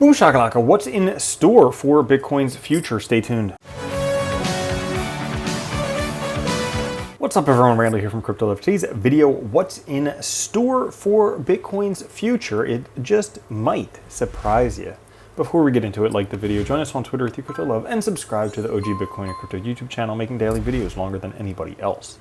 Boom shakalaka, what's in store for Bitcoin's future? Stay tuned. What's up everyone, Randall here from Crypto Love. Today's video, what's in store for Bitcoin's future? It just might surprise you. Before we get into it, like the video, join us on Twitter with Crypto Love, and subscribe to the OG Bitcoin and Crypto YouTube channel, making daily videos longer than anybody else.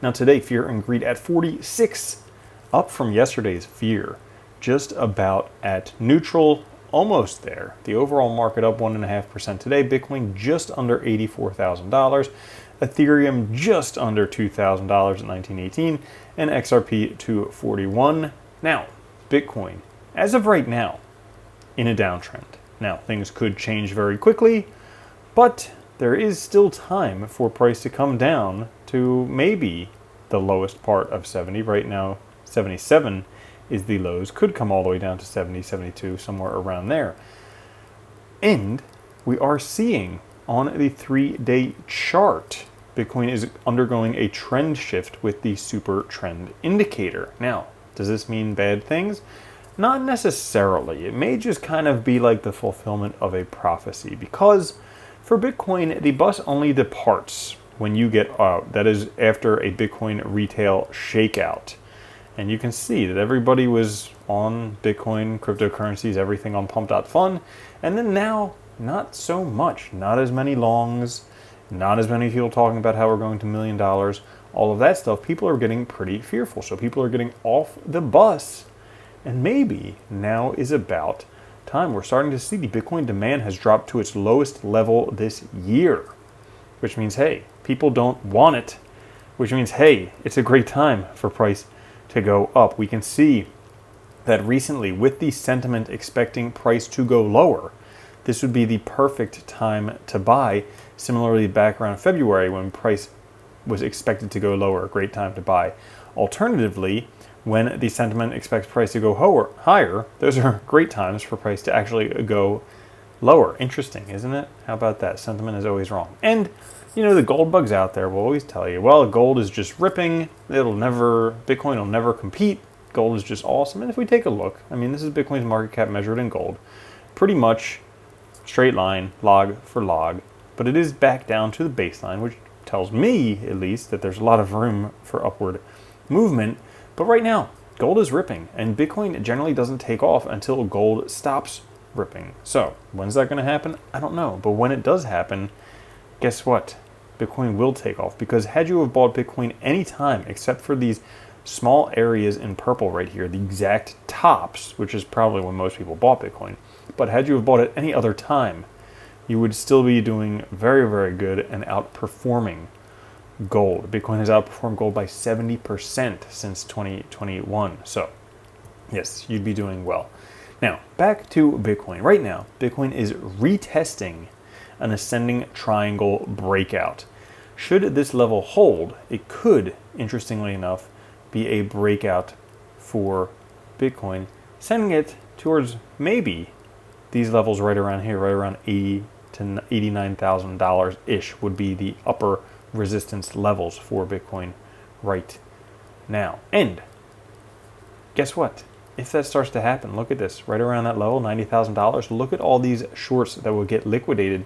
Now today, fear and greed at 46, up from yesterday's fear, just about at neutral, almost there. The overall market up 1.5% today. Bitcoin just under $84,000. Ethereum just under $2,000 at 1918, and XRP 241. Now, Bitcoin, as of right now, in a downtrend. Now, things could change very quickly, but there is still time for price to come down to maybe the lowest part of 70. Right now, 77 is the lows. Could come all the way down to 70, 72, somewhere around there. And we are seeing on the 3-day chart, Bitcoin is undergoing a trend shift with the super trend indicator. Now, does this mean bad things? Not necessarily. It may just kind of be like the fulfillment of a prophecy, because for Bitcoin, the bus only departs when you get out. That is after a Bitcoin retail shakeout. And you can see that everybody was on Bitcoin, cryptocurrencies, everything on pump.fun. And then now, not so much. Not as many longs, not as many people talking about how we're going to $1 million. All of that stuff, people are getting pretty fearful. So people are getting off the bus. And maybe now is about time. We're starting to see the Bitcoin demand has dropped to its lowest level this year. Which means, hey, people don't want it. Which means, hey, it's a great time for price to go up. We can see that recently, with the sentiment expecting price to go lower, this would be the perfect time to buy. Similarly, back around February, when price was expected to go lower, a great time to buy. Alternatively, when the sentiment expects price to go higher, those are great times for price to actually go lower. Interesting, isn't it? How about that? Sentiment is always wrong. And you know, the gold bugs out there will always tell you, well, gold is just ripping. Bitcoin will never compete. Gold is just awesome. And if we take a look, I mean, this is Bitcoin's market cap measured in gold. Pretty much straight line, log for log. But it is back down to the baseline, which tells me, at least, that there's a lot of room for upward movement. But right now, gold is ripping. And Bitcoin generally doesn't take off until gold stops ripping. So, when's that going to happen? I don't know. But when it does happen, guess what? Bitcoin will take off, because had you have bought Bitcoin any time except for these small areas in purple right here, the exact tops, which is probably when most people bought Bitcoin, but had you have bought it any other time, you would still be doing very, very good and outperforming gold. Bitcoin has outperformed gold by 70% since 2021. So, yes, you'd be doing well. Now, back to Bitcoin. Right now, Bitcoin is retesting an ascending triangle breakout. Should this level hold, it could, interestingly enough, be a breakout for Bitcoin, sending it towards maybe these levels right around here, right around $80,000 to $89,000-ish would be the upper resistance levels for Bitcoin right now. And guess what? If that starts to happen, look at this, right around that level, $90,000, look at all these shorts that will get liquidated,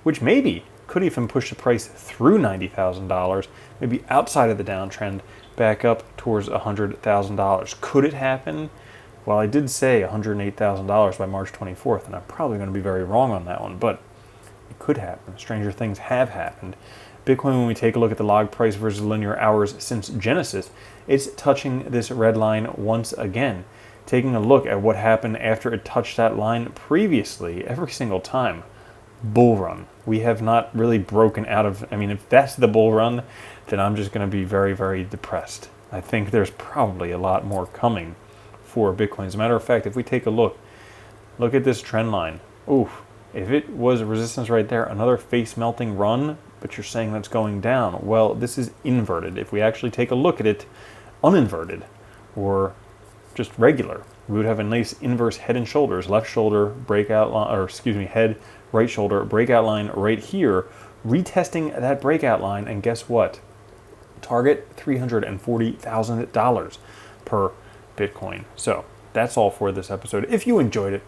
which maybe could even push the price through $90,000, maybe outside of the downtrend, back up towards $100,000. Could it happen? Well, I did say $108,000 by March 24th, and I'm probably going to be very wrong on that one, but it could happen. Stranger things have happened. Bitcoin, when we take a look at the log price versus linear hours since Genesis, it's touching this red line once again. Taking a look at what happened after it touched that line previously, every single time. Bull run. We have not really broken out of, I mean, if that's the bull run, then I'm just going to be very, very depressed. I think there's probably a lot more coming for Bitcoin. As a matter of fact, if we take a look at this trend line. Oof. If it was resistance right there, another face melting run, but you're saying that's going down. Well, this is inverted. If we actually take a look at it uninverted, or just regular, we would have a nice inverse head and shoulders, left shoulder breakout line, or excuse me, head, right shoulder breakout line right here, retesting that breakout line, and guess what? Target $340,000 per Bitcoin. So that's all for this episode. If you enjoyed it,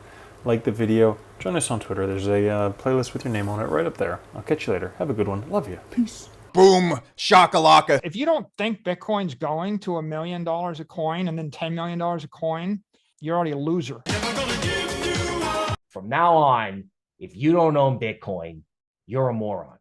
like the video, join us on Twitter. There's a playlist with your name on it right up there. I'll catch you later. Have a good one. Love you. Peace. Boom, shakalaka. If you don't think Bitcoin's going to $1 million a coin and then $10 million a coin, you're already a loser. From now on, if you don't own Bitcoin, you're a moron.